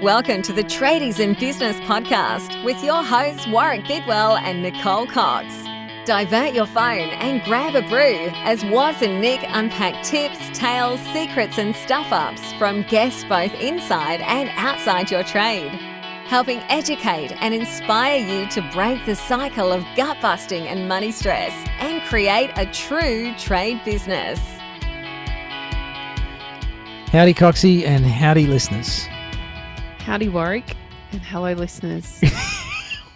Welcome to the Tradies in Business podcast with your hosts Warwick Bidwell and Nicole Cox. Divert your phone and grab a brew as Waz and Nic unpack tips, tales, secrets and stuff-ups from guests both inside and outside your trade, helping educate and inspire you to break the cycle of gut-busting and money stress and create a true trade business. Howdy Coxie and howdy listeners. Howdy Warwick and hello listeners.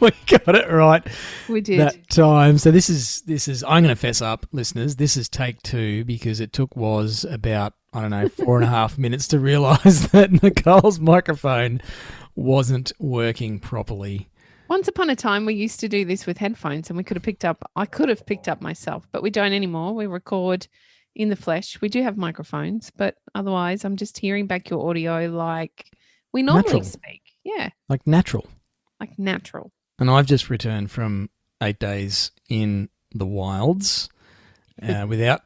We got it right. We did. That time. So this is I'm going to fess up, listeners. This is take 2 because it took Waz about, 4.5 minutes to realise that Nicole's microphone wasn't working properly. Once upon a time we used to do this with headphones and I could have picked up myself, but we don't anymore. We record in the flesh. We do have microphones, but otherwise I'm just hearing back your audio like we normally speak. Yeah. Like natural. Like natural. And I've just returned from 8 days in the wilds without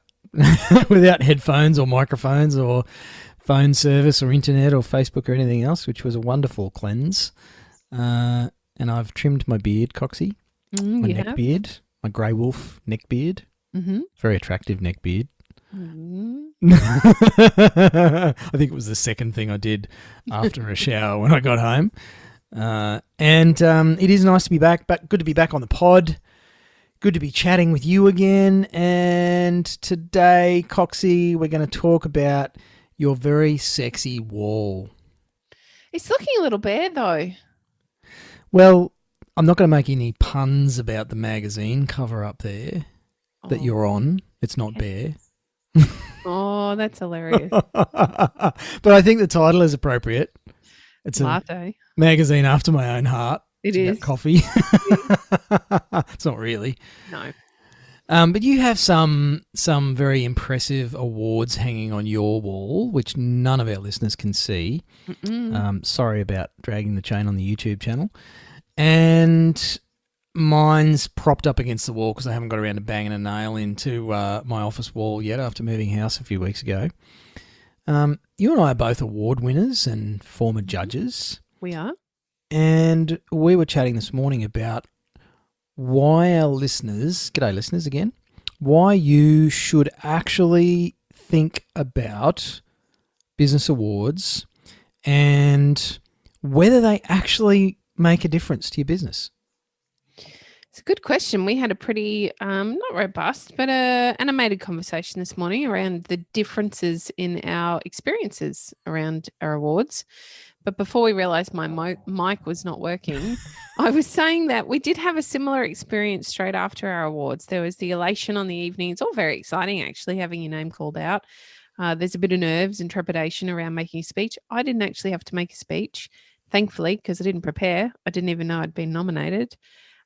without headphones or microphones or phone service or internet or Facebook or anything else, which was a wonderful cleanse. And I've trimmed my beard, Coxie, my neck beard, my grey wolf neck beard. Mm-hmm. Very attractive neck beard. Mm-hmm. I think it was the second thing I did after a shower when I got home. And it is nice to be back, but good to be back on the pod. Good to be chatting with you again. And today, Coxie, we're going to talk about your very sexy wall. It's looking a little bare though. Well, I'm not going to make any puns about the magazine cover up there that you're on. It's not bare. Oh, that's hilarious. But I think the title is appropriate. It's Latte. A magazine after my own heart. It is. Coffee. It's not really. No. But you have some very impressive awards hanging on your wall, which none of our listeners can see. Sorry about dragging the chain on the YouTube channel. And mine's propped up against the wall because I haven't got around to banging a nail into my office wall yet after moving house a few weeks ago. You and I are both award winners and former judges. We are. And we were chatting this morning about why our listeners, g'day listeners again, why you should actually think about business awards and whether they actually make a difference to your business. It's a good question. We had a pretty, not robust, but animated conversation this morning around the differences in our experiences around our awards. But before we realised my mic was not working, I was saying that we did have a similar experience straight after our awards. There was the elation on the evening. It's all very exciting, actually, having your name called out. There's a bit of nerves and trepidation around making a speech. I didn't actually have to make a speech, thankfully, because I didn't prepare. I didn't even know I'd been nominated.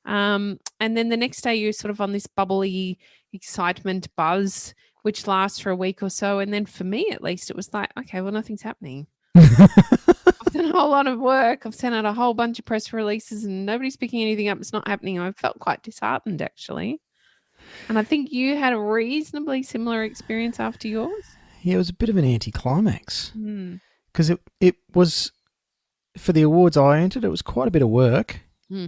And then the next day you're sort of on this bubbly excitement buzz, which lasts for a week or so. And then for me, at least, it was like, okay, well, nothing's happening. I've done a whole lot of work. I've sent out a whole bunch of press releases and nobody's picking anything up. It's not happening. I felt quite disheartened, actually. And I think you had a reasonably similar experience after yours. Yeah, it was a bit of an anticlimax because it was, for the awards I entered, it was quite a bit of work.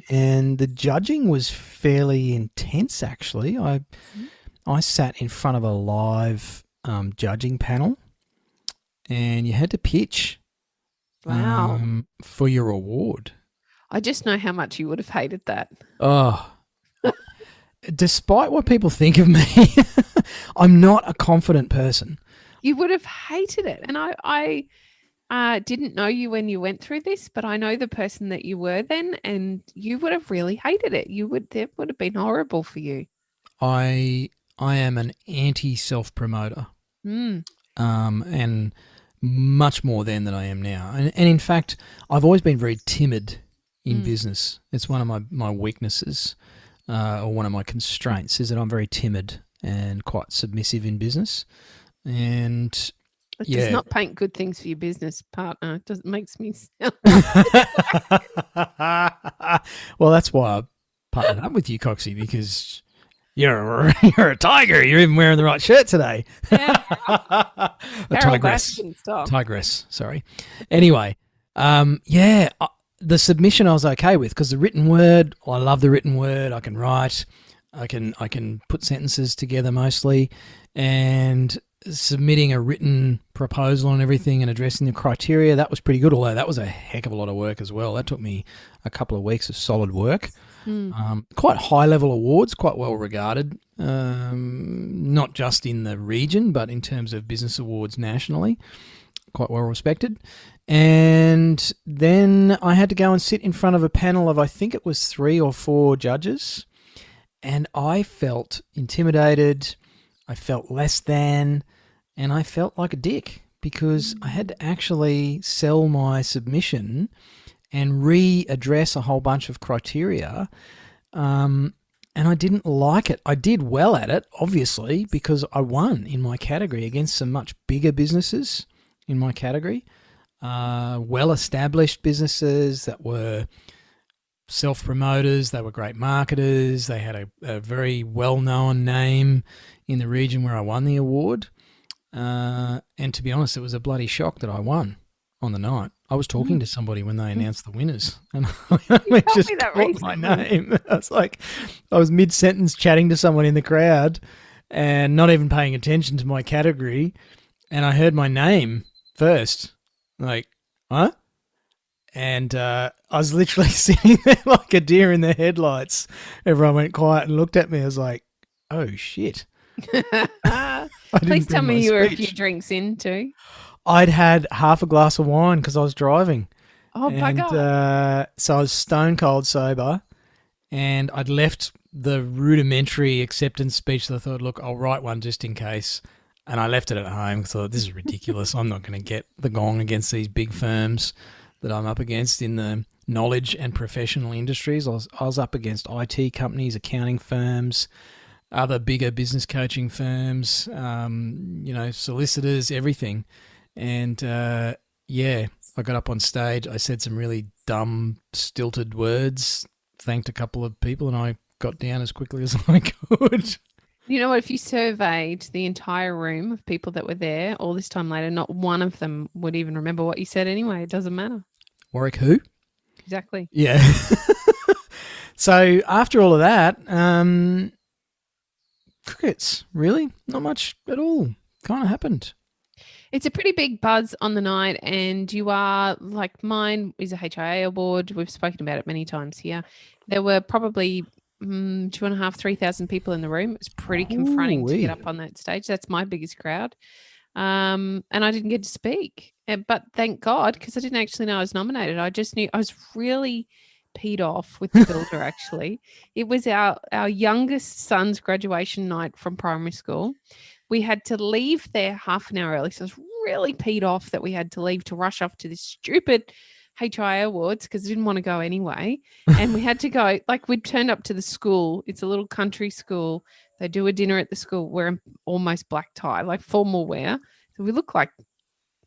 And the judging was fairly intense, actually. I sat in front of a live judging panel and you had to pitch for your award. I just know how much you would have hated that. Oh, despite what people think of me, I'm not a confident person. You would have hated it. And I didn't know you when you went through this, but I know the person that you were then, and you would have really hated it. It would have been horrible for you. I am an anti-self-promoter, and much more then than I am now. And in fact, I've always been very timid in business. It's one of my weaknesses, or one of my constraints, is that I'm very timid and quite submissive in business. And it does not paint good things for your business partner. It makes me sound well, that's why I partnered up with you, Coxie, because you're a tiger. You're even wearing the right shirt today. Yeah. A tigress. Tigress, sorry. Anyway, Yeah, the submission I was okay with because the written word, I love the written word. I can write, I can put sentences together mostly, and submitting a written proposal and everything and addressing the criteria, that was pretty good. Although that was a heck of a lot of work as well. That took me a couple of weeks of solid work. Quite high level awards, quite well regarded, not just in the region, but in terms of business awards nationally, quite well respected. And then I had to go and sit in front of a panel of, I think it was 3 or 4 judges, and I felt intimidated, I felt less than, and I felt like a dick because I had to actually sell my submission and readdress a whole bunch of criteria. And I didn't like it. I did well at it, obviously, because I won in my category against some much bigger businesses in my category, well-established businesses that were self-promoters, they were great marketers, they had a very well-known name in the region where I won the award. And to be honest, it was a bloody shock that I won on the night. I was talking to somebody when they announced the winners, and I just caught my name. I was like, I was mid-sentence chatting to someone in the crowd and not even paying attention to my category, and I heard my name first. Like, huh? And I was literally sitting there like a deer in the headlights. Everyone went quiet and looked at me. I was like, oh, shit. Please tell me you were a few drinks in too. I'd had half a glass of wine because I was driving. Oh, my God. So I was stone cold sober, and I'd left the rudimentary acceptance speech that I thought, look, I'll write one just in case. And I left it at home because I thought, this is ridiculous. I'm not going to get the gong against these big firms that I'm up against in the knowledge and professional industries. I was up against IT companies, accounting firms, other bigger business coaching firms, solicitors, everything. And, yeah, I got up on stage. I said some really dumb, stilted words, thanked a couple of people, and I got down as quickly as I could. You know what? If you surveyed the entire room of people that were there all this time later, not one of them would even remember what you said anyway. It doesn't matter. Warwick who? Exactly. Yeah. So after all of that, crickets, really? Not much at all. Kind of happened. It's a pretty big buzz on the night, and you are, like, mine is a HIA award. We've spoken about it many times here. There were probably 2,500, 3,000 people in the room. It was pretty confronting to get up on that stage. That's my biggest crowd. And I didn't get to speak. But thank God, because I didn't actually know I was nominated. I just knew I was really peed off with the builder, actually. It was our youngest son's graduation night from primary school. We had to leave there half an hour early. So I was really peed off that we had to leave to rush off to this stupid HIA awards because I didn't want to go anyway. And we had to go, like, we'd turned up to the school. It's a little country school. They do a dinner at the school wearing almost black tie, like formal wear. So we look like,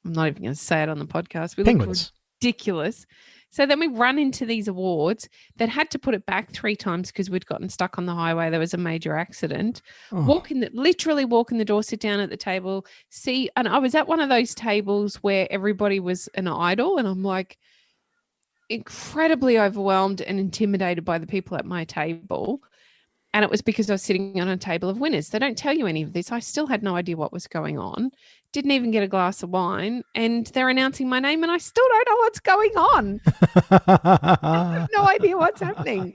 I'm not even going to say it on the podcast. We penguins. Look ridiculous. So then we run into these awards that had to put it back 3 times because we'd gotten stuck on the highway. There was a major accident. Literally walk in the door, sit down at the table, see. And I was at one of those tables where everybody was an idol. And I'm like incredibly overwhelmed and intimidated by the people at my table. And it was because I was sitting on a table of winners. They don't tell you any of this. I still had no idea what was going on. Didn't even get a glass of wine. And they're announcing my name and I still don't know what's going on. I have no idea what's happening.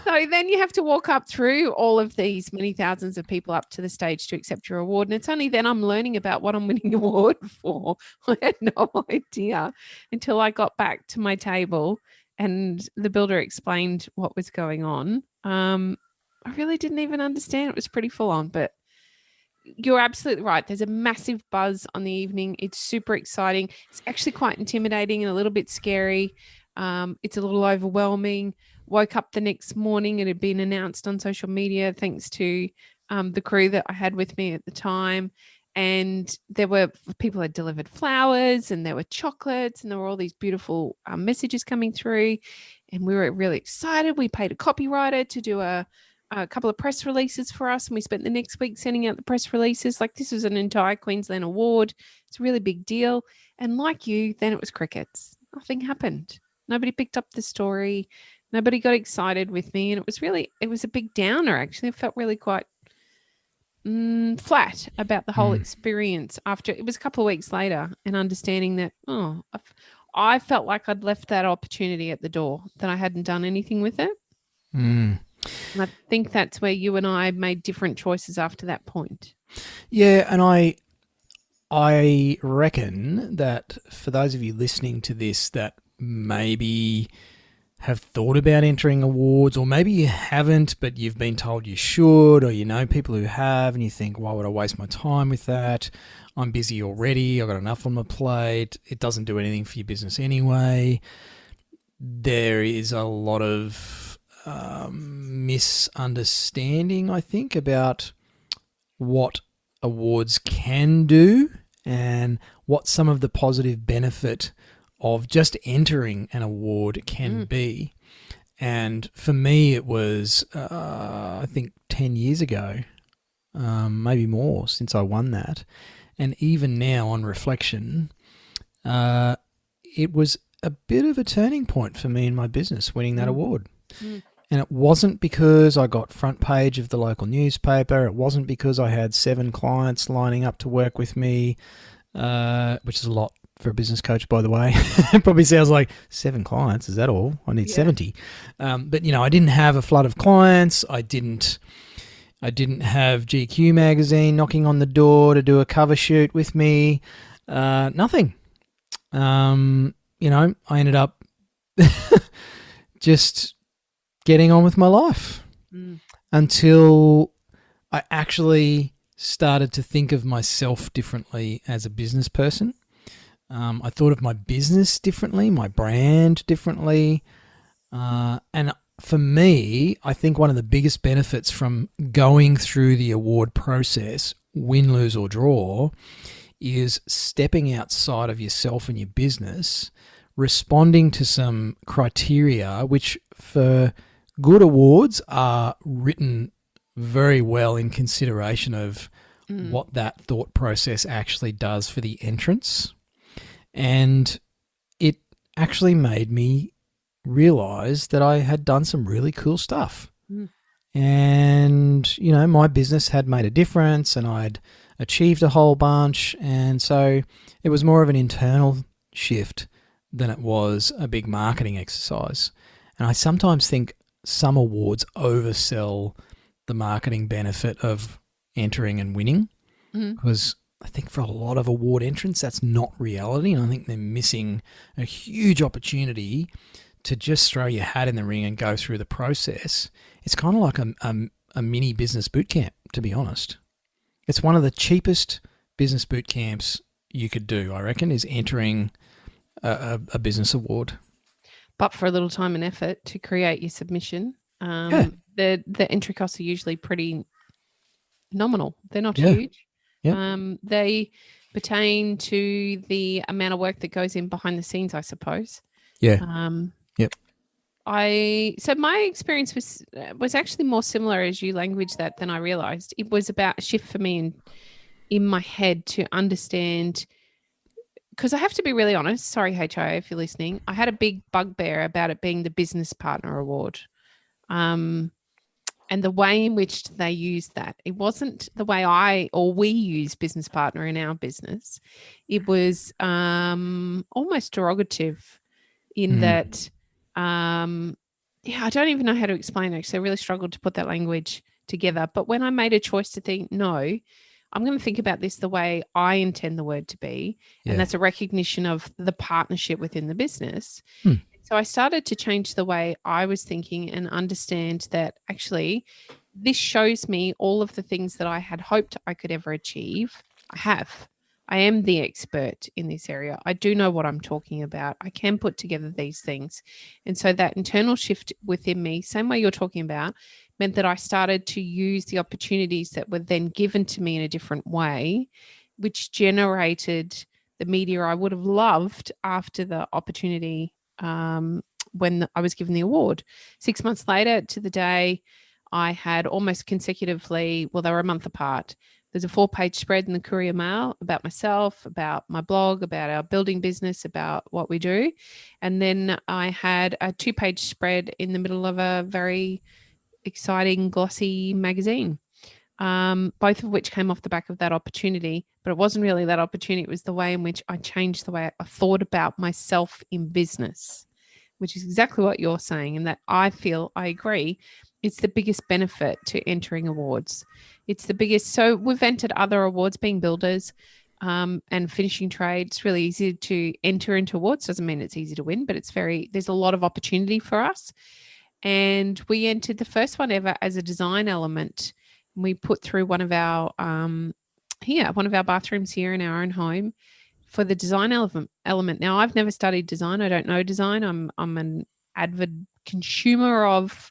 So then you have to walk up through all of these many thousands of people up to the stage to accept your award. And it's only then I'm learning about what I'm winning the award for. I had no idea until I got back to my table and the builder explained what was going on. I really didn't even understand. It was pretty full on, but you're absolutely right. There's a massive buzz on the evening. It's super exciting. It's actually quite intimidating and a little bit scary. It's a little overwhelming. Woke up the next morning. It had been announced on social media thanks to the crew that I had with me at the time. And there were people had delivered flowers and there were chocolates and there were all these beautiful messages coming through. And we were really excited. We paid a copywriter to do a couple of press releases for us, and we spent the next week sending out the press releases. Like, this was an entire Queensland award. It's a really big deal. And like you, then it was crickets. Nothing happened. Nobody picked up the story. Nobody got excited with me. And it was a big downer, actually. I felt really quite flat about the whole experience after it was a couple of weeks later, and understanding that, I felt like I'd left that opportunity at the door, that I hadn't done anything with it. And I think that's where you and I made different choices after that point. Yeah, and I reckon that for those of you listening to this that maybe have thought about entering awards, or maybe you haven't, but you've been told you should, or you know people who have, and you think, why would I waste my time with that? I'm busy already. I've got enough on my plate. It doesn't do anything for your business anyway. There is a lot of misunderstanding, I think, about what awards can do and what some of the positive benefit of just entering an award can be. And for me, it was, I think, 10 years ago, maybe more, since I won that. And even now, on reflection, it was a bit of a turning point for me in my business, winning that award. And it wasn't because I got front page of the local newspaper. It wasn't because I had 7 clients lining up to work with me, which is a lot for a business coach, by the way. It probably sounds like 7 clients. Is that all? I need 70. But, you know, I didn't have a flood of clients. I didn't have GQ magazine knocking on the door to do a cover shoot with me. Nothing. You know, I ended up just getting on with my life until I actually started to think of myself differently as a business person. I thought of my business differently, my brand differently. And for me, I think one of the biggest benefits from going through the award process, win, lose or draw, is stepping outside of yourself and your business, responding to some criteria which for good awards are written very well in consideration of what that thought process actually does for the entrance. And it actually made me realize that I had done some really cool stuff. And, you know, my business had made a difference and I'd achieved a whole bunch. And so it was more of an internal shift than it was a big marketing exercise. And I sometimes think some awards oversell the marketing benefit of entering and winning, because I think for a lot of award entrants, that's not reality. And I think they're missing a huge opportunity to just throw your hat in the ring and go through the process. It's kind of like a mini business boot camp, to be honest. It's one of the cheapest business boot camps you could do, I reckon, is entering a business award. But for a little time and effort to create your submission, the entry costs are usually pretty nominal. They're not huge. They pertain to the amount of work that goes in behind the scenes, I suppose. So my experience was actually more similar as you language that than I realized. It was about a shift for me in my head to understand, because I have to be really honest. Sorry, HIO, if you're listening. I had a big bugbear about it being the business partner award. And the way in which they used that, it wasn't the way we use business partner in our business. It was almost derogative in that, I don't even know how to explain it. Actually, I really struggled to put that language together. But when I made a choice to think, no, I'm going to think about this the way I intend the word to be, and that's a recognition of the partnership within the business. So I started to change the way I was thinking and understand that actually this shows me all of the things that I had hoped I could ever achieve. I have. I am the expert in this area. I do know what I'm talking about. I can put together these things. And so that internal shift within me, same way you're talking about, meant that I started to use the opportunities that were then given to me in a different way, which generated the media I would have loved after the opportunity when I was given the award. 6 months later to the day, I had almost consecutively, well, they were a month apart, There's a 4-page spread in the Courier Mail about myself, about my blog, about our building business, about what we do. And then I had a 2-page spread in the middle of a very exciting, glossy magazine, both of which came off the back of that opportunity. But it wasn't really that opportunity. It was the way in which I changed the way I thought about myself in business, which is exactly what you're saying. And that I agree, it's the biggest benefit to entering awards. It's the biggest. So we've entered other awards, being builders and finishing trade. It's really easy to enter into awards. Doesn't mean it's easy to win, but there's a lot of opportunity for us. And we entered the first one ever as a design element. We put through one of our bathrooms here in our own home for the design element. Now, I've never studied design. I don't know design. I'm an avid consumer of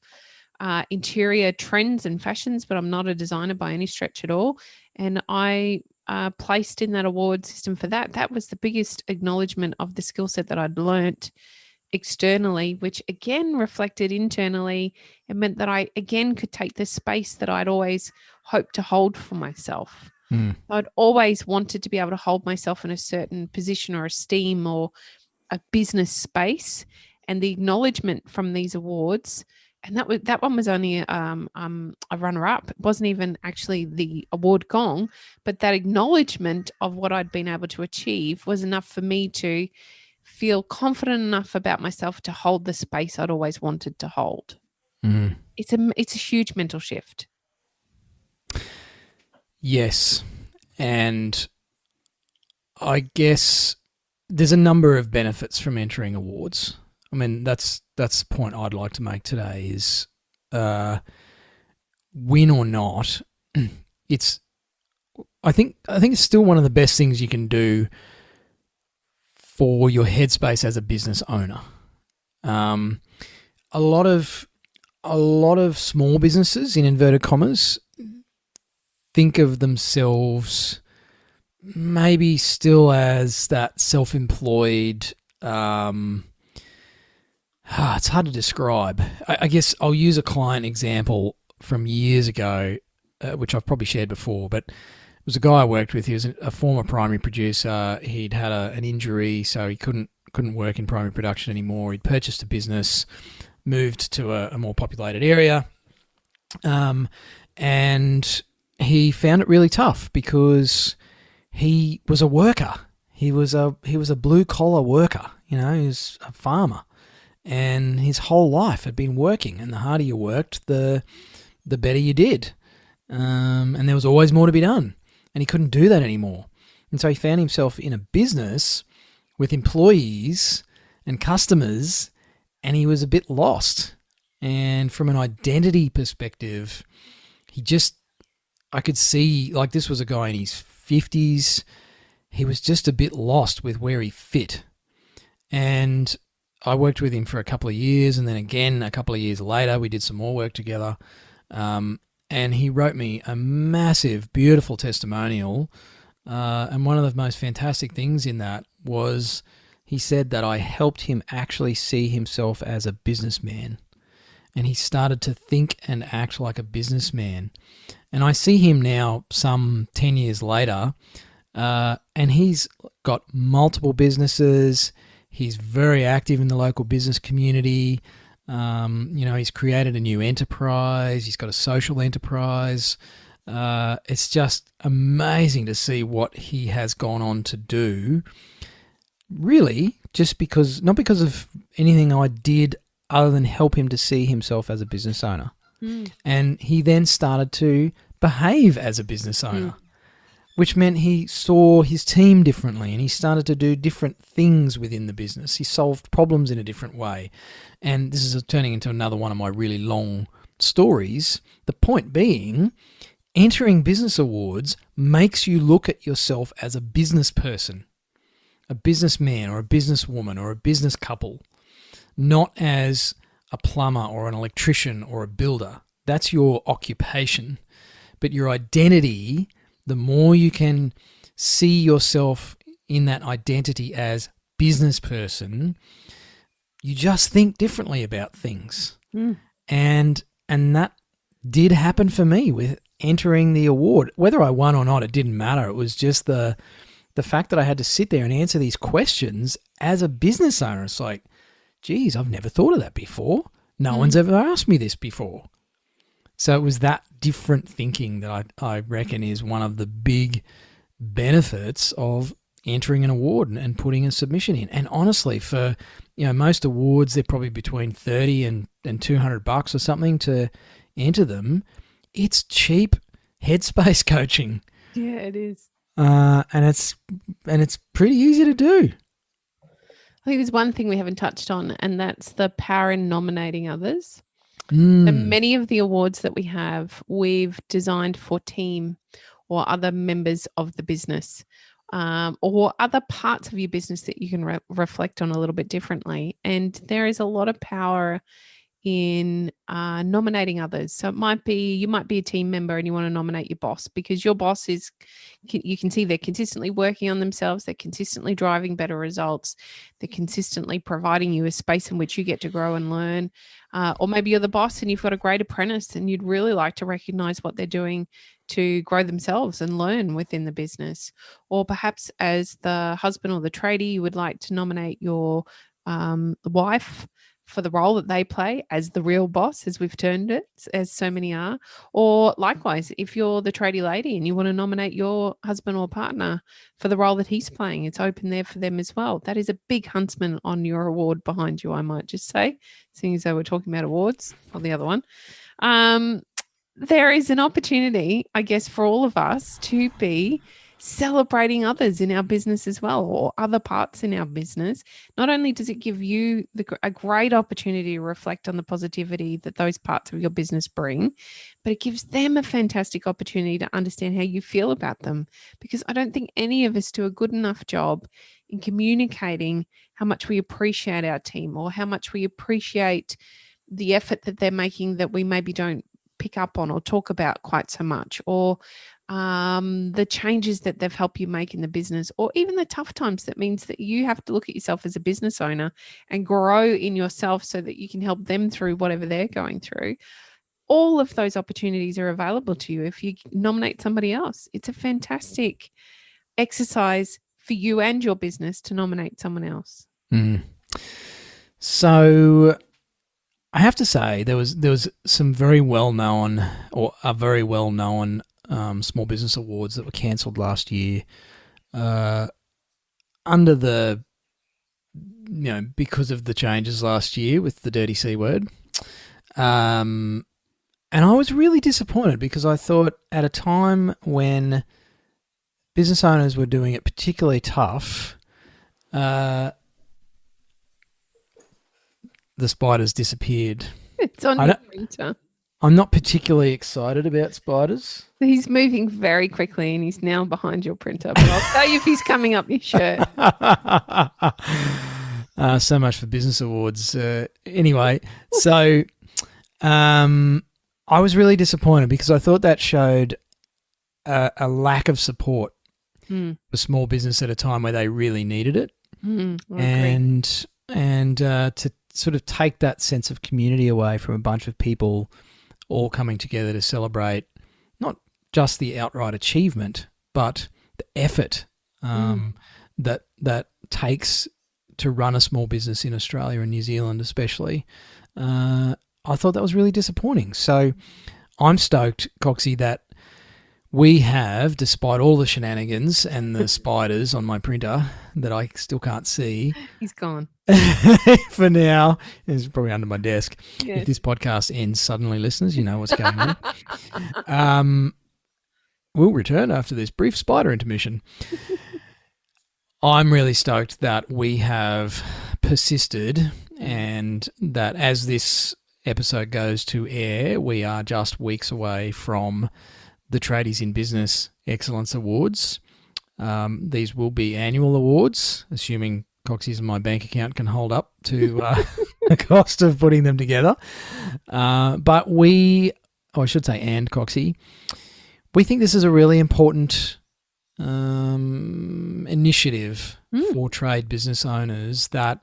interior trends and fashions, but I'm not a designer by any stretch at all. And I placed in that award system for that. That was the biggest acknowledgement of the skill set that I'd learnt externally, which again reflected internally. It meant that I again could take the space that I'd always hoped to hold for myself. I'd always wanted to be able to hold myself in a certain position or esteem or a business space, and the acknowledgement from these awards. And that one was only a runner-up. It wasn't even actually the award gong, but that acknowledgement of what I'd been able to achieve was enough for me to feel confident enough about myself to hold the space I'd always wanted to hold. It's a huge mental shift. Yes. And I guess there's a number of benefits from entering awards. I mean, that's the point I'd like to make today is win or not, I think it's still one of the best things you can do for your headspace as a business owner. A lot of small businesses, in inverted commas, think of themselves maybe still as that self-employed. It's hard to describe. I guess I'll use a client example from years ago, which I've probably shared before, but it was a guy I worked with. He was a former primary producer. He'd had an injury, so he couldn't work in primary production anymore. He'd purchased a business, moved to a more populated area, and he found it really tough because he was a worker. He was a blue collar worker. He was a farmer, and his whole life had been working. And the harder you worked, the better you did. And there was always more to be done. And he couldn't do that anymore. And so he found himself in a business with employees and customers, and he was a bit lost. And from an identity perspective, I could see, like, this was a guy in his 50s. He was just a bit lost with where he fit. And I worked with him for a couple of years, and then again a couple of years later we did some more work together. And he wrote me a massive, beautiful testimonial. And one of the most fantastic things in that was he said that I helped him actually see himself as a businessman. And he started to think and act like a businessman. And I see him now some 10 years later, and he's got multiple businesses. He's very active in the local business community. He's created a new enterprise. He's got a social enterprise. It's just amazing to see what he has gone on to do. Really, not because of anything I did other than help him to see himself as a business owner. And he then started to behave as a business owner, which meant he saw his team differently, and he started to do different things within the business. He solved problems in a different way. And this is turning into another one of my really long stories. The point being, entering business awards makes you look at yourself as a business person, a businessman or a businesswoman or a business couple, not as a plumber or an electrician or a builder. That's your occupation. But your identity, the more you can see yourself in that identity as business person, you just think differently about things. And that did happen for me with entering the award. Whether I won or not, it didn't matter. It was just the fact that I had to sit there and answer these questions as a business owner. It's like, geez, I've never thought of that before. No one's ever asked me this before. So it was that different thinking that I reckon is one of the big benefits of entering an award and putting a submission in. And honestly, for most awards, they're probably between $30 and $200 or something to enter them. It's cheap headspace coaching. Yeah, it is. And it's pretty easy to do. I think there's one thing we haven't touched on, and that's the power in nominating others. And many of the awards that we have, we've designed for team or other members of the business, or other parts of your business that you can reflect on a little bit differently. And there is a lot of power in nominating others. So you might be a team member and you want to nominate your boss, because your boss you can see they're consistently working on themselves. They're consistently driving better results. They're consistently providing you a space in which you get to grow and learn. Or maybe you're the boss and you've got a great apprentice and you'd really like to recognize what they're doing to grow themselves and learn within the business. Or perhaps as the husband or the tradie, you would like to nominate your wife for the role that they play as the real boss, as we've termed it, as so many are. Or likewise, if you're the tradie lady and you want to nominate your husband or partner for the role that he's playing, it's open there for them as well. That is a big huntsman on your award behind you, I might just say, seeing as though we're talking about awards, or the other one. There is an opportunity, I guess, for all of us to be celebrating others in our business as well, or other parts in our business. Not only does it give you a great opportunity to reflect on the positivity that those parts of your business bring, but it gives them a fantastic opportunity to understand how you feel about them. Because I don't think any of us do a good enough job in communicating how much we appreciate our team, or how much we appreciate the effort that they're making that we maybe don't pick up on or talk about quite so much, or the changes that they've helped you make in the business, or even the tough times that means that you have to look at yourself as a business owner and grow in yourself so that you can help them through whatever they're going through. All of those opportunities are available to you if you nominate somebody else. It's a fantastic exercise for you and your business to nominate someone else. So I have to say there was some very well-known, or a very well-known small business awards that were cancelled last year under the, because of the changes last year with the dirty C word. And I was really disappointed, because I thought at a time when business owners were doing it particularly tough, the spiders disappeared. It's on your printer. I'm not particularly excited about spiders. He's moving very quickly and he's now behind your printer. But I'll tell you if he's coming up your shirt. So much for business awards. Anyway, so I was really disappointed, because I thought that showed a lack of support for small business at a time where they really needed it. And to sort of take that sense of community away from a bunch of people all coming together to celebrate not just the outright achievement, but the effort that takes to run a small business in Australia and New Zealand especially. I thought that was really disappointing. So I'm stoked, Coxie, that we have, despite all the shenanigans and the spiders on my printer that I still can't see. He's gone. For now. It's probably under my desk. Yeah. If this podcast ends suddenly, listeners, you know what's going on. We'll return after this brief spider intermission. I'm really stoked that we have persisted, and that as this episode goes to air, we are just weeks away from the Tradies in Business Excellence Awards. These will be annual awards, assuming Coxie's and my bank account can hold up to the cost of putting them together. But I should say, and Coxie, we think this is a really important initiative for trade business owners that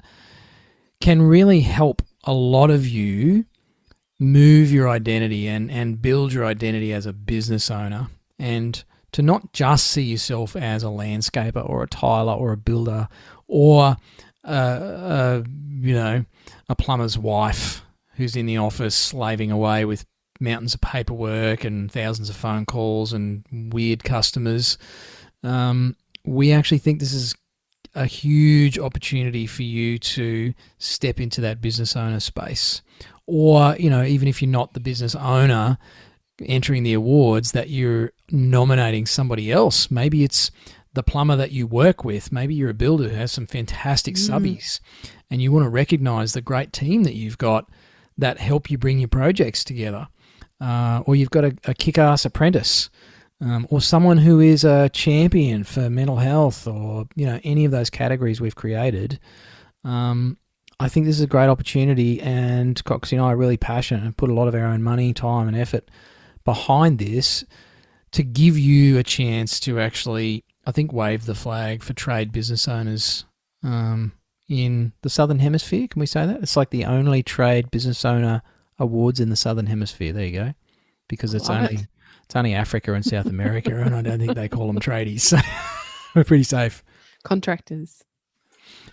can really help a lot of you move your identity and build your identity as a business owner, and to not just see yourself as a landscaper or a tiler or a builder or a plumber's wife who's in the office slaving away with mountains of paperwork and thousands of phone calls and weird customers. We actually think this is a huge opportunity for you to step into that business owner space. Or, even if you're not the business owner entering the awards, that you're nominating somebody else. Maybe it's the plumber that you work with. Maybe you're a builder who has some fantastic subbies, and you want to recognize the great team that you've got that help you bring your projects together. Or you've got a kick-ass apprentice, or someone who is a champion for mental health, or any of those categories we've created. I think this is a great opportunity, and Coxie and I are really passionate and put a lot of our own money, time and effort behind this to give you a chance to actually, I think, wave the flag for trade business owners in the Southern Hemisphere. Can we say that? It's like the only trade business owner awards in the Southern Hemisphere. There you go. Because it's only Africa and South America, and I don't think they call them tradies. So we're pretty safe. Contractors.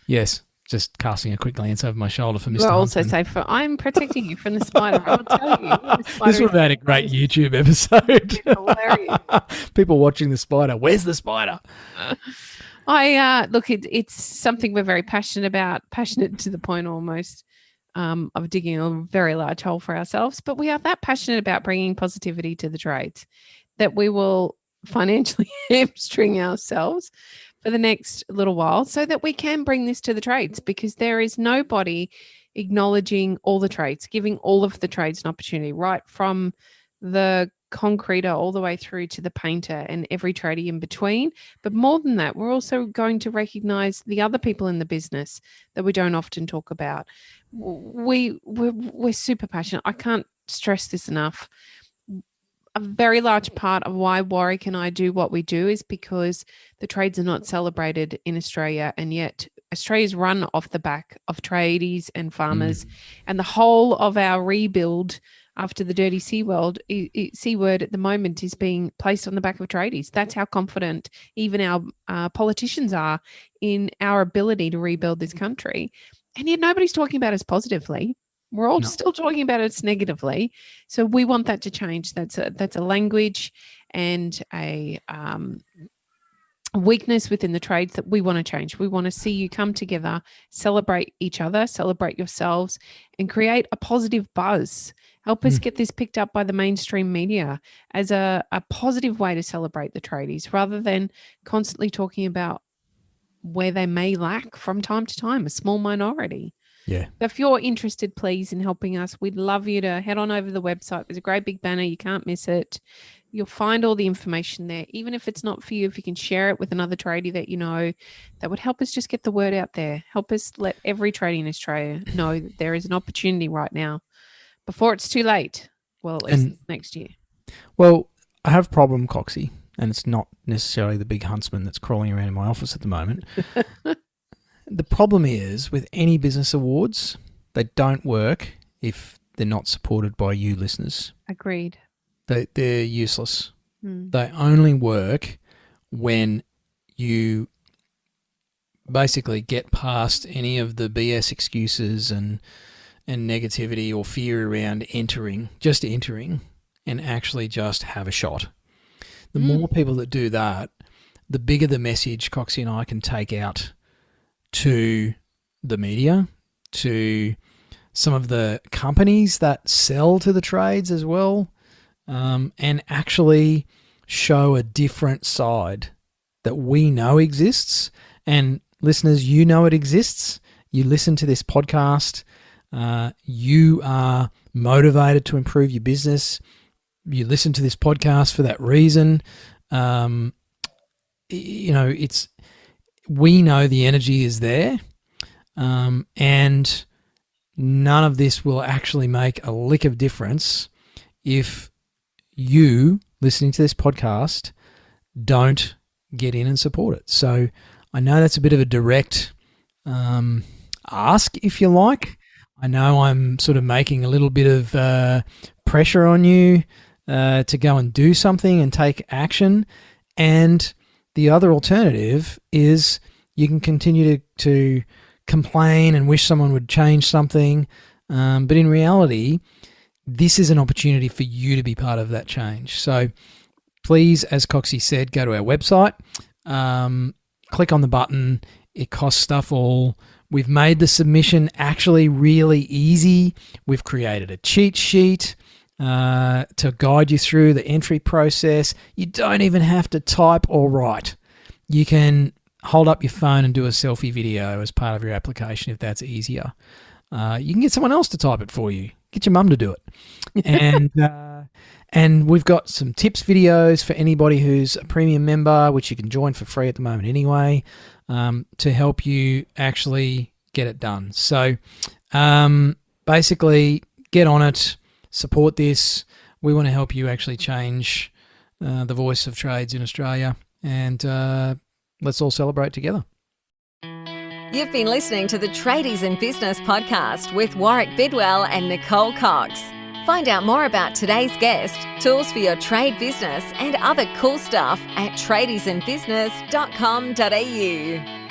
Yes. Just casting a quick glance over my shoulder for Mr. We're also Huntsman. safe. I'm protecting you from the spider. I'll tell you. This would have had a great YouTube episode. Hilarious. People watching the spider. Where's the spider? Look, it's something we're very passionate about, passionate to the point almost of digging a very large hole for ourselves. But we are that passionate about bringing positivity to the trades that we will financially hamstring ourselves for the next little while so that we can bring this to the trades, because there is nobody acknowledging all the trades, giving all of the trades an opportunity, right from the concreter all the way through to the painter and every tradie in between. But more than that, we're also going to recognize the other people in the business that we don't often talk about. We're super passionate. I can't stress this enough. A very large part of why Warwick and I do what we do is because the trades are not celebrated in Australia, and yet Australia's run off the back of tradies and farmers, and the whole of our rebuild after the dirty C word at the moment is being placed on the back of tradies. That's how confident even our politicians are in our ability to rebuild this country, and yet nobody's talking about us positively. We're all still talking about it negatively. So we want that to change. That's a language and a weakness within the trades that we want to change. We want to see you come together, celebrate each other, celebrate yourselves, and create a positive buzz. Help us get this picked up by the mainstream media as a positive way to celebrate the tradies, rather than constantly talking about where they may lack from time to time, a small minority. Yeah. If you're interested, please, in helping us, we'd love you to head on over to the website. There's a great big banner. You can't miss it. You'll find all the information there. Even if it's not for you, if you can share it with another tradie that you know, that would help us just get the word out there. Help us let every tradie in Australia know that there is an opportunity right now before it's too late. Well, at least next year. Well, I have a problem, Coxie, and it's not necessarily the big huntsman that's crawling around in my office at the moment. The problem is, with any business awards, they don't work if they're not supported by you listeners. Agreed. They're useless. They only work when you basically get past any of the BS excuses and negativity or fear around entering, and actually just have a shot. The more people that do that, the bigger the message Coxie and I can take out to the media, to some of the companies that sell to the trades as well, and actually show a different side that we know exists. And listeners, you know it exists. You listen to this podcast. You are motivated to improve your business. You listen to this podcast for that reason. We know the energy is there, and none of this will actually make a lick of difference if you, listening to this podcast, don't get in and support it. So I know that's a bit of a direct ask, if you like, I know I'm sort of making a little bit of pressure on you to go and do something and take action. And the other alternative is you can continue to complain and wish someone would change something. But in reality, this is an opportunity for you to be part of that change. So please, as Coxie said, go to our website, click on the button. It costs stuff all. We've made the submission actually really easy. We've created a cheat sheet to guide you through the entry process. You don't even have to type or write. You can hold up your phone and do a selfie video as part of your application if that's easier. You can get someone else to type it for you. Get your mum to do it. And we've got some tips videos for anybody who's a premium member, which you can join for free at the moment anyway, to help you actually get it done. So basically, get on it, support this. We want to help you actually change the voice of trades in Australia, and let's all celebrate together. You've been listening to the Tradies in Business podcast with Warwick Bidwell and Nicole Cox. Find out more about today's guest, tools for your trade business, and other cool stuff at tradiesinbusiness.com.au.